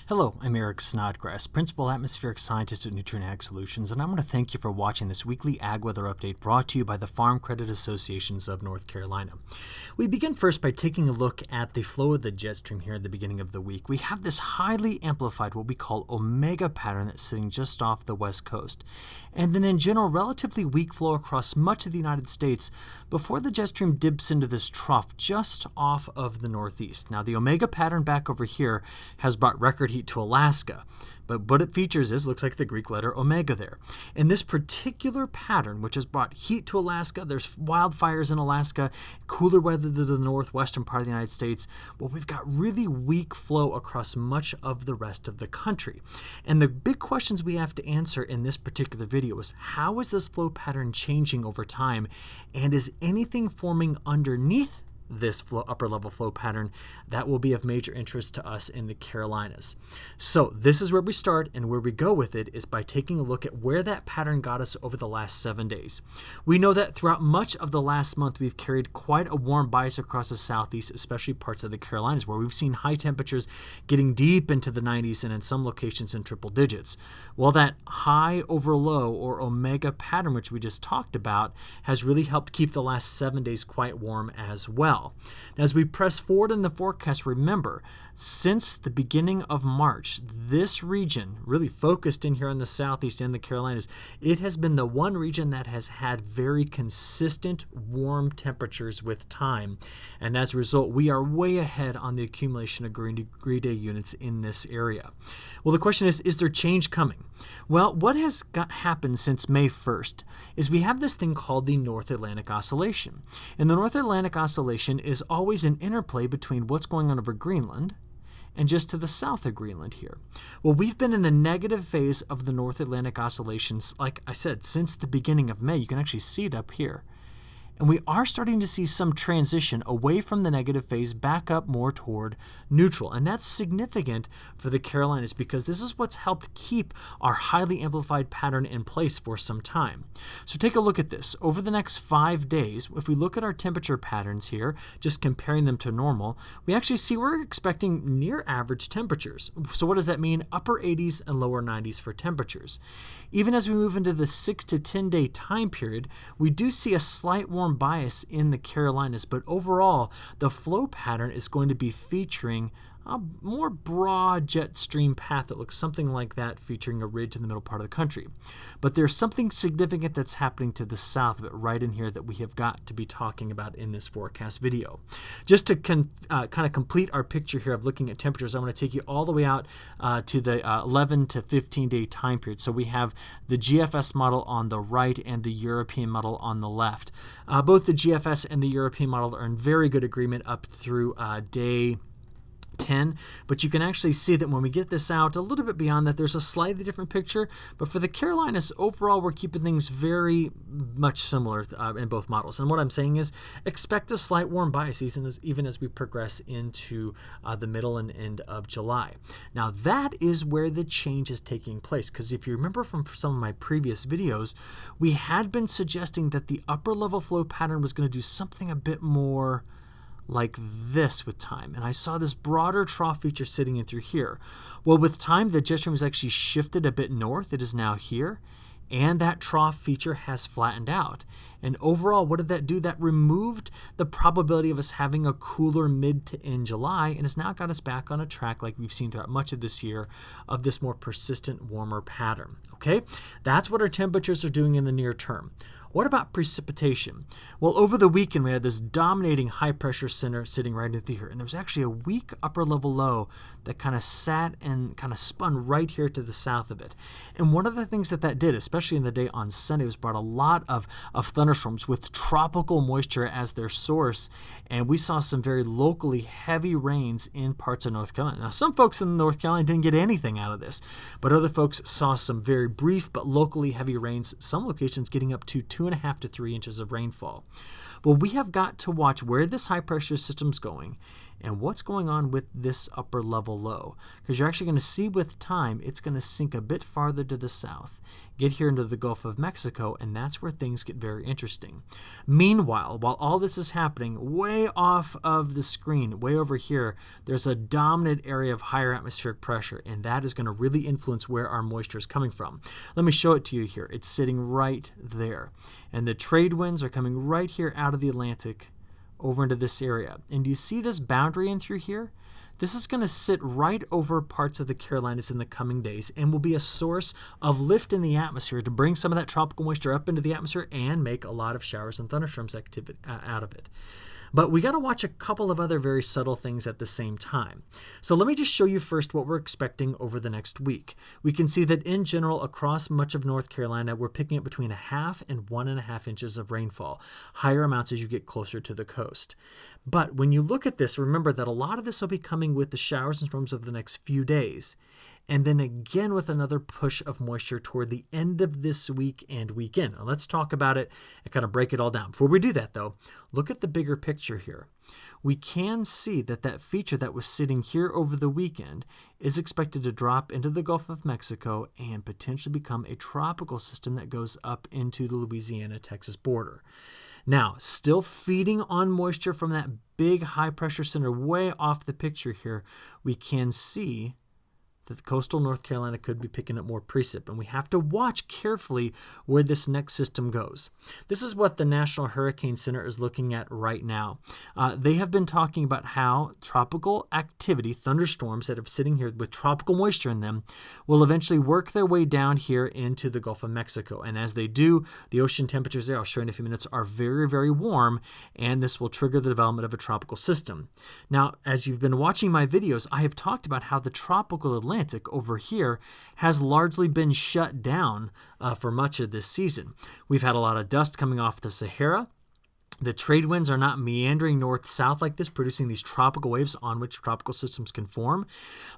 Hello, I'm Eric Snodgrass, Principal Atmospheric Scientist at Nutrient Ag Solutions, and I want to thank you for watching this weekly Ag Weather Update brought to you by the Farm Credit Associations of North Carolina. We begin first by taking a look at the flow of the jet stream here at the beginning of the week. We have this highly amplified, what we call omega pattern that's sitting just off the west coast. And then in general, relatively weak flow across much of the United States before the jet stream dips into this trough just off of the northeast. Now the omega pattern back over here has brought record heat to Alaska, but what it features looks like the Greek letter omega there. In this particular pattern, which has brought heat to Alaska, there's wildfires in Alaska, cooler weather to the northwestern part of the United States, but we've got really weak flow across much of the rest of the country. And the big questions we have to answer in this particular video is, how is this flow pattern changing over time, and is anything forming underneath this upper level flow pattern that will be of major interest to us in the Carolinas? So this is where we start, and where we go with it is by taking a look at where that pattern got us over the last 7 days. We know that throughout much of the last month we've carried quite a warm bias across the southeast, especially parts of the Carolinas, where we've seen high temperatures getting deep into the 90s and in some locations in triple digits. Well, that high over low or omega pattern, which we just talked about, has really helped keep the last 7 days quite warm as well. Now, as we press forward in the forecast, remember, since the beginning of March, this region, really focused in here on the southeast and the Carolinas, it has been the one region that has had very consistent warm temperatures with time. And as a result, we are way ahead on the accumulation of green degree day units in this area. Well, the question is there change coming? Well, what has happened since May 1st is we have this thing called the North Atlantic Oscillation. And the North Atlantic Oscillation is always an interplay between what's going on over Greenland and just to the south of Greenland here. Well, we've been in the negative phase of the North Atlantic Oscillations, like I said, since the beginning of May. You can actually see it up here. And we are starting to see some transition away from the negative phase back up more toward neutral. And that's significant for the Carolinas because this is what's helped keep our highly amplified pattern in place for some time. So take a look at this. Over the next 5 days, if we look at our temperature patterns here, just comparing them to normal, we actually see we're expecting near average temperatures. So what does that mean? Upper 80s and lower 90s for temperatures. Even as we move into the 6 to 10 day time period, we do see a slight warm bias in the Carolinas, but overall the flow pattern is going to be featuring a more broad jet stream path that looks something like that, featuring a ridge in the middle part of the country. But there's something significant that's happening to the south of it right in here that we have got to be talking about in this forecast video. Just to kind of complete our picture here of looking at temperatures, I want to take you all the way out to the 11 to 15 day time period. So we have the GFS model on the right and the European model on the left. Both the GFS and the European model are in very good agreement up through day 10, but you can actually see that when we get this out a little bit beyond that, there's a slightly different picture. But for the Carolinas, overall, we're keeping things very much similar in both models. And what I'm saying is, expect a slight warm bias even as we progress into the middle and end of July. Now, that is where the change is taking place, because if you remember from some of my previous videos, we had been suggesting that the upper level flow pattern was going to do something a bit more like this with time. And I saw this broader trough feature sitting in through here. Well, with time, the jet stream has actually shifted a bit north. It is now here. And that trough feature has flattened out. And overall, what did that do? That removed the probability of us having a cooler mid to end July, and has now got us back on a track like we've seen throughout much of this year of this more persistent warmer pattern. Okay, that's what our temperatures are doing in the near term. What about precipitation? Well, over the weekend, we had this dominating high pressure center sitting right in here. And there was actually a weak upper level low that kind of sat and kind of spun right here to the south of it. And one of the things that did, especially in the day on Sunday, was brought a lot of thunderstorms with tropical moisture as their source. And we saw some very locally heavy rains in parts of North Carolina. Now, some folks in North Carolina didn't get anything out of this, but other folks saw some very brief but locally heavy rains, some locations getting up to 2.5 to 3 inches of rainfall. Well, we have got to watch where this high pressure system's going and what's going on with this upper level low. Because you're actually going to see with time, it's going to sink a bit farther to the south, get here into the Gulf of Mexico, and that's where things get very interesting. Meanwhile, while all this is happening, way off of the screen, way over here, there's a dominant area of higher atmospheric pressure, and that is going to really influence where our moisture is coming from. Let me show it to you here. It's sitting right there, and the trade winds are coming right here out of the Atlantic over into this area. And do you see this boundary in through here? This is going to sit right over parts of the Carolinas in the coming days and will be a source of lift in the atmosphere to bring some of that tropical moisture up into the atmosphere and make a lot of showers and thunderstorms activity out of it. But we got to watch a couple of other very subtle things at the same time. So let me just show you first what we're expecting over the next week. We can see that in general, across much of North Carolina, we're picking up between 1/2 and 1.5 inches of rainfall, higher amounts as you get closer to the coast. But when you look at this, remember that a lot of this will be coming with the showers and storms over the next few days. And then again with another push of moisture toward the end of this week and weekend. Now let's talk about it and kind of break it all down. Before we do that though, look at the bigger picture here. We can see that that feature that was sitting here over the weekend is expected to drop into the Gulf of Mexico and potentially become a tropical system that goes up into the Louisiana-Texas border. Now, still feeding on moisture from that big high pressure center way off the picture here, we can see that the coastal North Carolina could be picking up more precip, and we have to watch carefully where this next system goes. This is what the National Hurricane Center is looking at right now. They have been talking about how tropical activity, thunderstorms that are sitting here with tropical moisture in them, will eventually work their way down here into the Gulf of Mexico. And as they do, the ocean temperatures there, I'll show you in a few minutes, are very, very warm, and this will trigger the development of a tropical system. Now, as you've been watching my videos, I have talked about how the tropical Atlantic over here has largely been shut down for much of this season. We've had a lot of dust coming off the Sahara. The trade winds are not meandering north-south like this, producing these tropical waves on which tropical systems can form.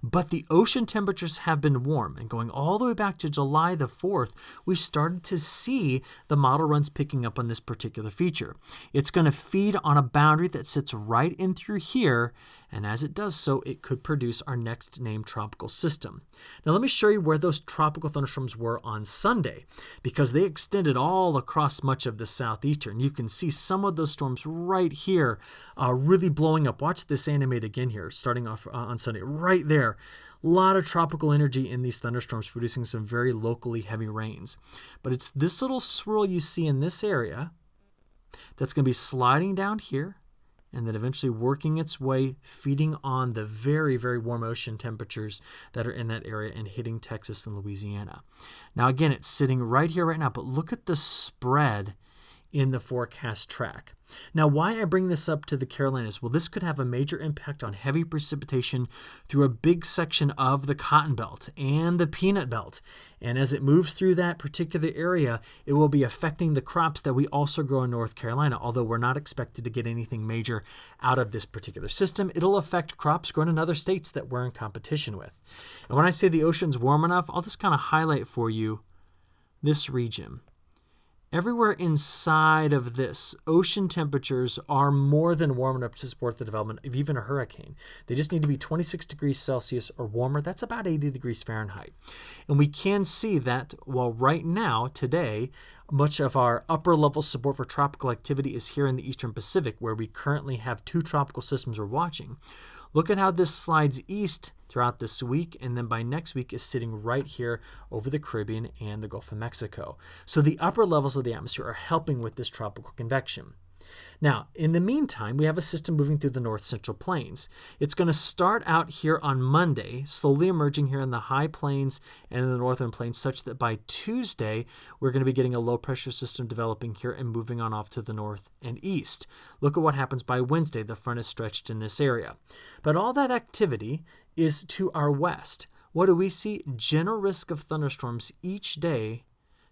But the ocean temperatures have been warm, and going all the way back to July the 4th, we started to see the model runs picking up on this particular feature. It's going to feed on a boundary that sits right in through here, and as it does so, it could produce our next named tropical system. Now let me show you where those tropical thunderstorms were on Sunday, because they extended all across much of the southeastern. You can see some of those storms right here really blowing up. Watch this animate again here, starting off on Sunday, right there. A lot of tropical energy in these thunderstorms, producing some very locally heavy rains. But it's this little swirl you see in this area that's going to be sliding down here, and then eventually working its way, feeding on the very, very warm ocean temperatures that are in that area and hitting Texas and Louisiana. Now, again, it's sitting right here right now, but look at the spread in the forecast track. Now, why I bring this up to the Carolinas? Well, this could have a major impact on heavy precipitation through a big section of the Cotton Belt and the Peanut Belt. And as it moves through that particular area, it will be affecting the crops that we also grow in North Carolina, although we're not expected to get anything major out of this particular system. It'll affect crops grown in other states that we're in competition with. And when I say the ocean's warm enough, I'll just kind of highlight for you this region. Everywhere inside of this, ocean temperatures are more than warm enough to support the development of even a hurricane. They just need to be 26 degrees Celsius or warmer. That's about 80 degrees Fahrenheit. And we can see that while right now, today, much of our upper level support for tropical activity is here in the Eastern Pacific, where we currently have 2 tropical systems we're watching. Look at how this slides east throughout this week, and then by next week is sitting right here over the Caribbean and the Gulf of Mexico. So the upper levels of the atmosphere are helping with this tropical convection. Now, in the meantime, we have a system moving through the north central plains. It's going to start out here on Monday, slowly emerging here in the high plains and in the northern plains, such that by Tuesday, we're going to be getting a low pressure system developing here and moving on off to the north and east. Look at what happens by Wednesday. The front is stretched in this area. But all that activity is to our west. What do we see? General risk of thunderstorms each day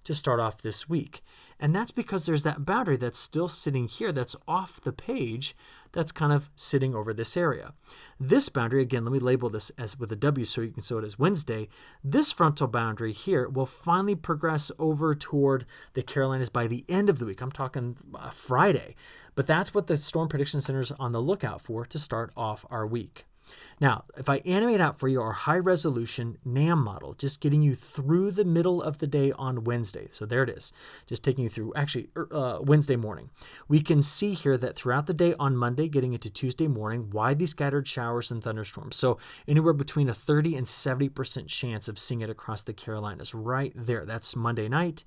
to start off this week. And that's because there's that boundary that's still sitting here that's off the page that's kind of sitting over this area. This boundary, again, let me label this as with a W so you can show it as Wednesday. This frontal boundary here will finally progress over toward the Carolinas by the end of the week. I'm talking Friday. But that's what the Storm Prediction Center is on the lookout for to start off our week. Now, if I animate out for you our high-resolution NAM model, just getting you through the middle of the day on Wednesday. So there it is, just taking you through, actually, Wednesday morning. We can see here that throughout the day on Monday, getting into Tuesday morning, widely scattered showers and thunderstorms. So anywhere between a 30 and 70% chance of seeing it across the Carolinas right there. That's Monday night.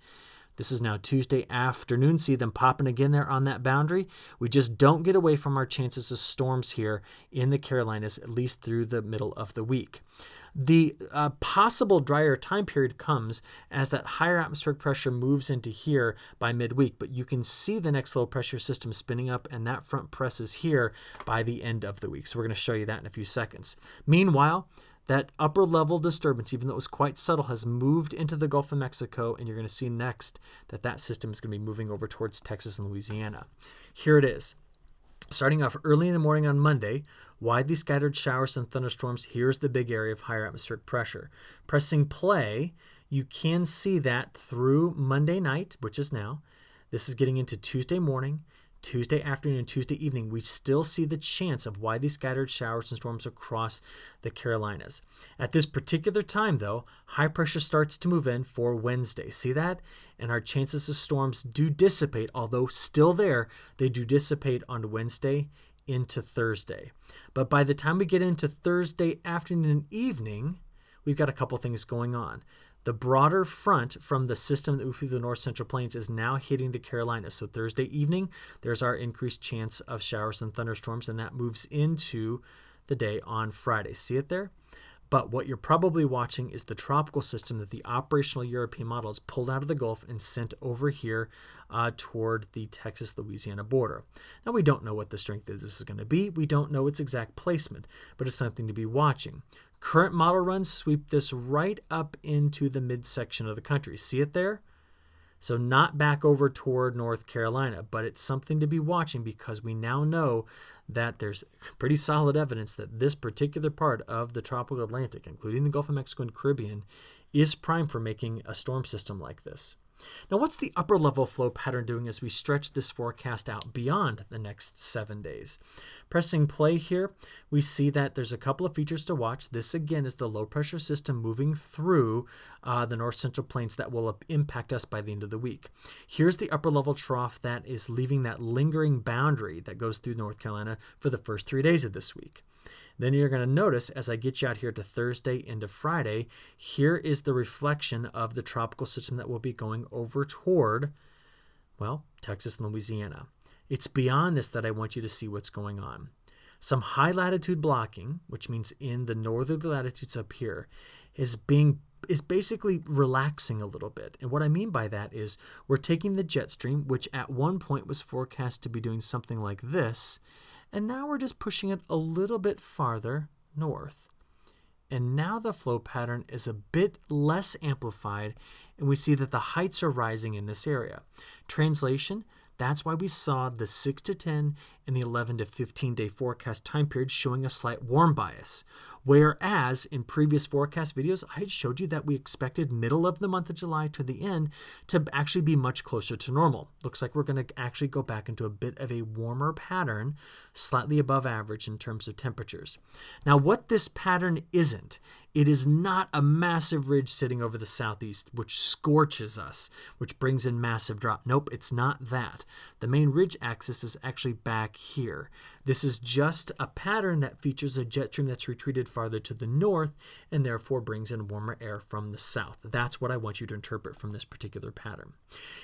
This is now Tuesday afternoon. See them popping again there on that boundary. We just don't get away from our chances of storms here in the Carolinas, at least through the middle of the week. The possible drier time period comes as that higher atmospheric pressure moves into here by midweek, but you can see the next low pressure system spinning up, and that front presses here by the end of the week. So we're going to show you that in a few seconds. Meanwhile, that upper level disturbance, even though it was quite subtle, has moved into the Gulf of Mexico, and you're going to see next that that system is going to be moving over towards Texas and Louisiana. Here it is. Starting off early in the morning on Monday, widely scattered showers and thunderstorms. Here's the big area of higher atmospheric pressure. Pressing play, you can see that through Monday night, which is now. This is getting into Tuesday morning. Tuesday afternoon and Tuesday evening, we still see the chance of widely scattered showers and storms across the Carolinas. At this particular time, though, high pressure starts to move in for Wednesday. See that? And our chances of storms do dissipate, although still there, they do dissipate on Wednesday into Thursday. But by the time we get into Thursday afternoon and evening, we've got a couple things going on. The broader front from the system that moved through the north central plains is now hitting the Carolinas. So Thursday evening, there's our increased chance of showers and thunderstorms, and that moves into the day on Friday. See it there? But what you're probably watching is the tropical system that the operational European model has pulled out of the Gulf and sent over here toward the Texas-Louisiana border. Now, we don't know what the strength of this is going to be. We don't know its exact placement, but it's something to be watching. Current model runs sweep this right up into the midsection of the country. See it there? So not back over toward North Carolina, but it's something to be watching because we now know that there's pretty solid evidence that this particular part of the tropical Atlantic, including the Gulf of Mexico and Caribbean, is primed for making a storm system like this. Now, what's the upper level flow pattern doing as we stretch this forecast out beyond the next 7 days? Pressing play here, we see that there's a couple of features to watch. This, again, is the low pressure system moving through the north central plains that will impact us by the end of the week. Here's the upper level trough that is leaving that lingering boundary that goes through North Carolina for the first 3 days of this week. Then you're going to notice as I get you out here to Thursday into Friday, here is the reflection of the tropical system that will be going over toward, well, Texas and Louisiana. It's beyond this that I want you to see what's going on. Some high latitude blocking, which means in the northerly latitudes up here, is basically relaxing a little bit. And what I mean by that is we're taking the jet stream, which at one point was forecast to be doing something like this, and now we're just pushing it a little bit farther north. And now the flow pattern is a bit less amplified, and we see that the heights are rising in this area. Translation, that's why we saw the 6 to 10 and the 11 to 15 day forecast time period showing a slight warm bias. Whereas in previous forecast videos, I had showed you that we expected middle of the month of July to the end to actually be much closer to normal. Looks like we're going to actually go back into a bit of a warmer pattern, slightly above average in terms of temperatures. Now, what this pattern isn't, it is not a massive ridge sitting over the southeast, which scorches us, which brings in massive drop. Nope, it's not that. The main ridge axis is actually back here. This is just a pattern that features a jet stream that's retreated farther to the north and therefore brings in warmer air from the south. That's what I want you to interpret from this particular pattern.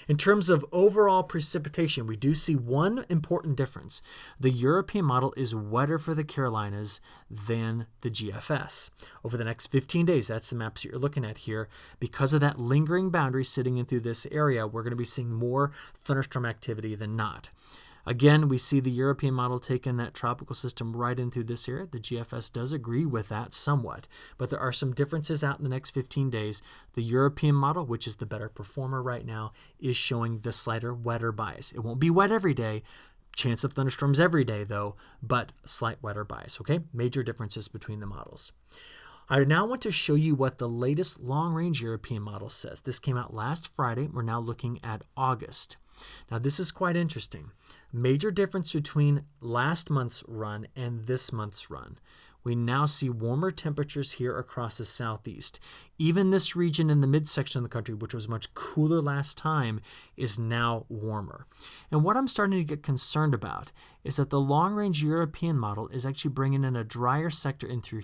In terms of overall precipitation, we do see one important difference. The European model is wetter for the Carolinas than the GFS. Over the next 15 days, that's the maps that you're looking at here. Because of that lingering boundary sitting in through this area, we're going to be seeing more thunderstorm activity than not. Again, we see the European model taking that tropical system right in through this area. The GFS does agree with that somewhat, but there are some differences out in the next 15 days. The European model, which is the better performer right now, is showing the slighter, wetter bias. It won't be wet every day. Chance of thunderstorms every day, though, but slight wetter bias, okay? Major differences between the models. I now want to show you what the latest long-range European model says. This came out last Friday. We're now looking at August. Now, this is quite interesting. Major difference between last month's run and this month's run. We now see warmer temperatures here across the southeast. Even this region in the midsection of the country, which was much cooler last time, is now warmer. And what I'm starting to get concerned about is that the long-range European model is actually bringing in a drier sector in through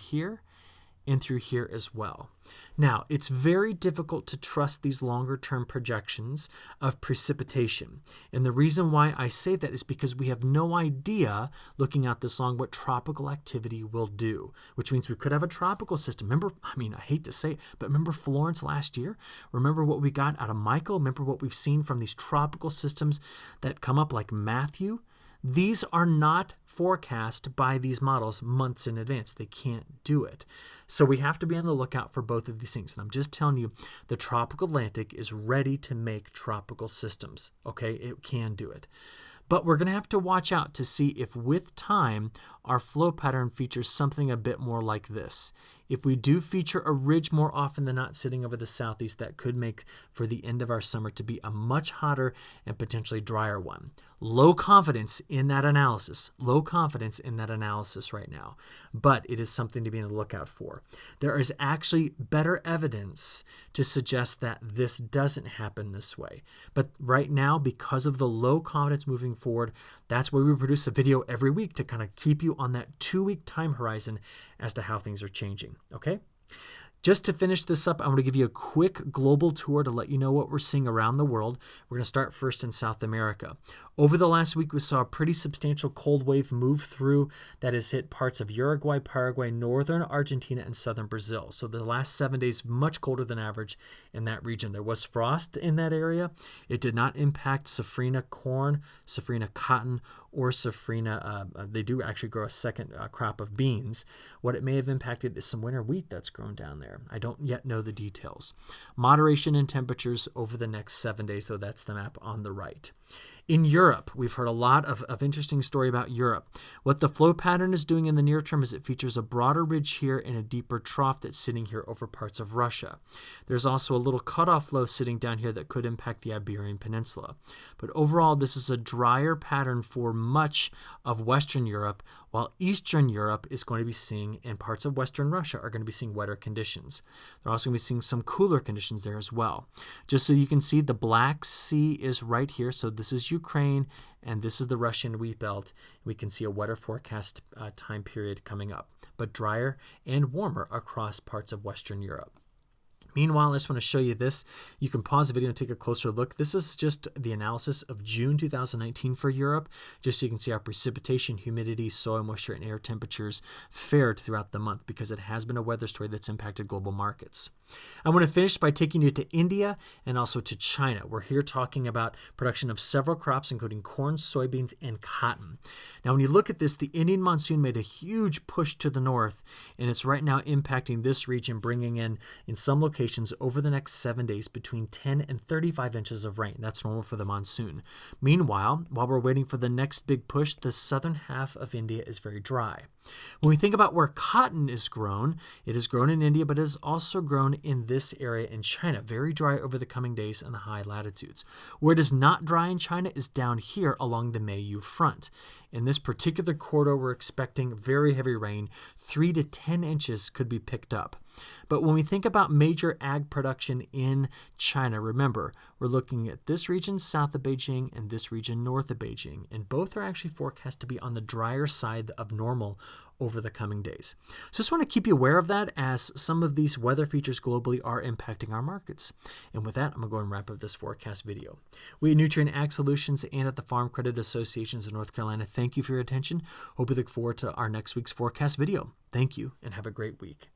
here as well. Now, it's very difficult to trust these longer-term projections of precipitation. And the reason why I say that is because we have no idea, looking out this long, what tropical activity will do, which means we could have a tropical system. Remember, I hate to say it, but remember Florence last year? Remember what we got out of Michael? Remember what we've seen from these tropical systems that come up like Matthew? These are not forecast by these models months in advance. They can't do it. So we have to be on the lookout for both of these things. And I'm just telling you, the tropical Atlantic is ready to make tropical systems. Okay, it can do it. But we're going to have to watch out to see if with time our flow pattern features something a bit more like this. If we do feature a ridge more often than not sitting over the southeast, that could make for the end of our summer to be a much hotter and potentially drier one. Low confidence in that analysis. Low confidence in that analysis right now. But it is something to be on the lookout for. There is actually better evidence to suggest that this doesn't happen this way. But right now, because of the low confidence moving forward, that's why we produce a video every week to kind of keep you on that 2-week time horizon as to how things are changing. Okay? Just to finish this up, I want to give you a quick global tour to let you know what we're seeing around the world. We're going to start first in South America. Over the last week, we saw a pretty substantial cold wave move through that has hit parts of Uruguay, Paraguay, northern Argentina, and southern Brazil. So the last 7 days, much colder than average in that region. There was frost in that area. It did not impact safrinha corn, safrinha cotton, or safrinha. They do actually grow a second crop of beans. What it may have impacted is some winter wheat that's grown down there. I don't yet know the details. Moderation in temperatures over the next 7 days, though that's the map on the right. In Europe, we've heard a lot of interesting story about Europe. What the flow pattern is doing in the near term is it features a broader ridge here and a deeper trough that's sitting here over parts of Russia. There's also a little cutoff low sitting down here that could impact the Iberian Peninsula. But overall, this is a drier pattern for much of Western Europe, while Eastern Europe is going to be seeing, and parts of Western Russia are going to be seeing wetter conditions. They're also going to be seeing some cooler conditions there as well. Just so you can see, the Black Sea is right here. So this is Ukraine, and this is the Russian wheat belt. We can see a wetter forecast time period coming up, but drier and warmer across parts of Western Europe. Meanwhile, I just want to show you this. You can pause the video and take a closer look. This is just the analysis of June 2019 for Europe, just so you can see how precipitation, humidity, soil moisture, and air temperatures fared throughout the month, because it has been a weather story that's impacted global markets. I want to finish by taking you to India and also to China. We're here talking about production of several crops, including corn, soybeans, and cotton. Now, when you look at this, the Indian monsoon made a huge push to the north, and it's right now impacting this region, bringing in some locations over the next 7 days between 10 and 35 inches of rain. That's normal for the monsoon. Meanwhile, while we're waiting for the next big push, the southern half of India is very dry. When we think about where cotton is grown, it is grown in India, but it is also grown in this area in China. Very dry over the coming days in the high latitudes. Where it is not dry in China is down here along the Mayu front. In this particular corridor, we're expecting very heavy rain. 3 to 10 inches could be picked up. But when we think about major ag production in China, remember, we're looking at this region south of Beijing and this region north of Beijing, and both are actually forecast to be on the drier side of normal over the coming days. So just want to keep you aware of that, as some of these weather features globally are impacting our markets. And with that, I'm going to go and wrap up this forecast video. We at Nutrien Ag Solutions and at the Farm Credit Associations of North Carolina, thank you for your attention. Hope you look forward to our next week's forecast video. Thank you and have a great week.